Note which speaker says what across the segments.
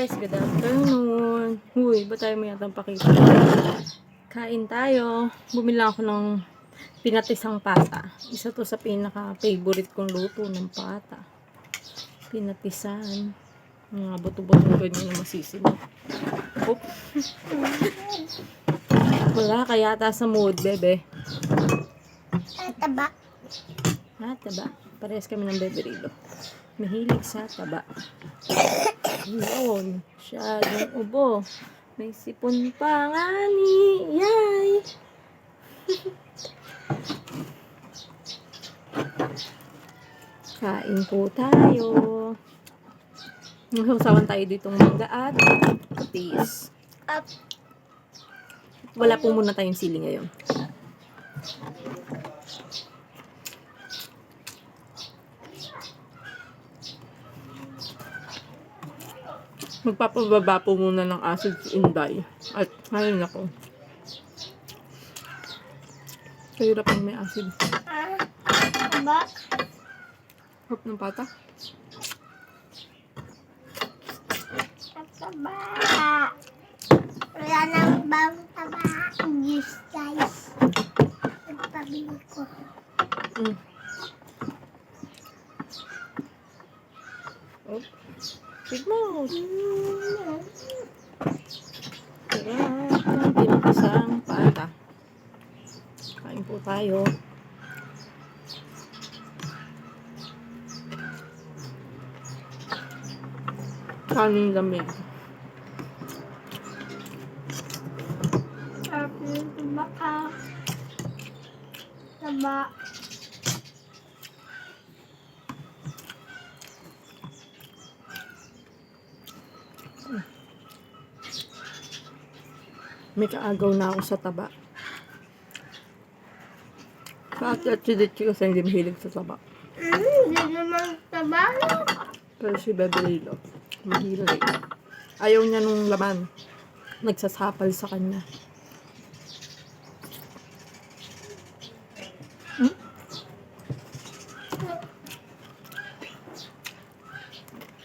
Speaker 1: guys, good afternoon. Uy, ba tayo may yatang pakita? Kain tayo. Bumili ako ng pinatisang pata. Isa to sa pinaka-favorite kong luto ng pata. Pinatisan. Mga buto-buto ganyan na masisimot. Oop. Wala kaya ata sa mood, bebe.
Speaker 2: Taba.
Speaker 1: Ha, taba. Parehas kami ng bebe rilo. Mahilig sa taba. Yun. Siya yung ubo. May sipon pa nga ni Yay. Kain po tayo. Masasawan tayo ditong mangga at patis.
Speaker 2: Up.
Speaker 1: Wala po muna tayong sili ngayon. Magpapababa po muna ng acid si Inday. At ngayon ako. Kahirap ang may acid.
Speaker 2: Taba.
Speaker 1: Harap ng pata.
Speaker 2: Taba. Wala nang bang taba. Yes, guys. Nagpabili ko.
Speaker 1: Oh. Big mouth. Sarap ng pinatisang pata. Kain po tayo. Kanin lamig.
Speaker 2: Sabi, taba ka. Taba.
Speaker 1: May kaagaw na ako sa taba. Sa ate at si Ditchi kasi hindi mahilig sa taba.
Speaker 2: Hindi naman taba.
Speaker 1: Pero si Bebe Lilo, mahilig. Ayaw niya nung laman. Nagsasapal sa kanya.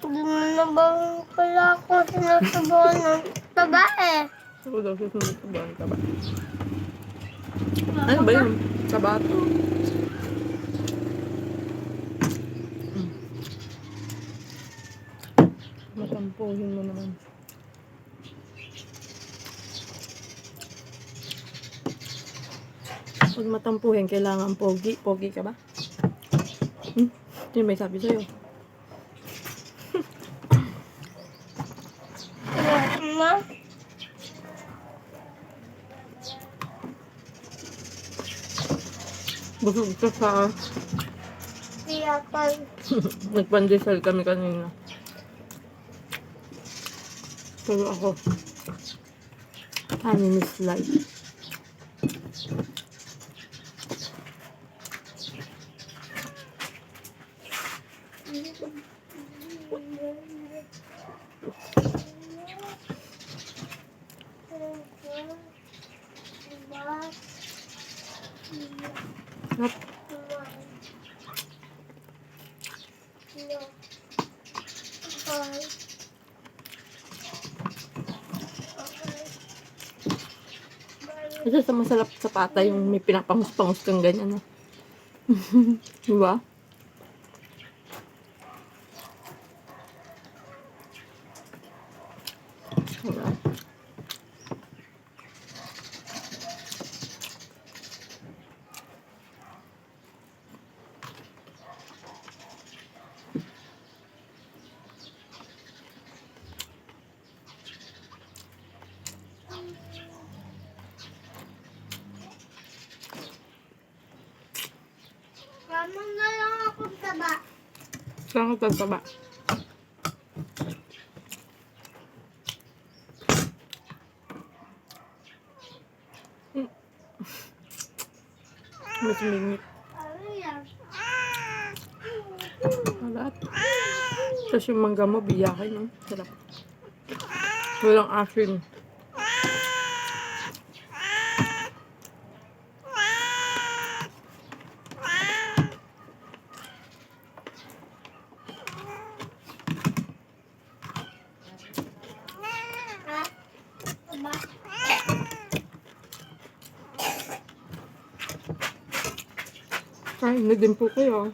Speaker 2: Hindi mo na bang pala ako sinusubukan ng taba eh.
Speaker 1: Ako daw susunod sa buwan taba. Ano ba yun? Sabato. Matampuhin mo naman. Pag matampuhin, kailangan pogi. Pogi ka ba? Yun may sabi sa'yo.
Speaker 2: Ma?
Speaker 1: Busog ka sa...
Speaker 2: Tiyakan.
Speaker 1: Nagpandesal kami kanina. Pero ako, kanin is light. Sarap. Kasi sa masarap sa pata yung may pinapangus-pangus kang ganyan. No? Diba? Sarap.
Speaker 2: Ramon na lang akong taba.
Speaker 1: Saan ka tataba? Mas mingit.
Speaker 2: Ano yan?
Speaker 1: Sarap. Tapos yung mangga mo, biyakin. No? Sarap. Walang asin.
Speaker 2: ba?
Speaker 1: Kain na din po kayo.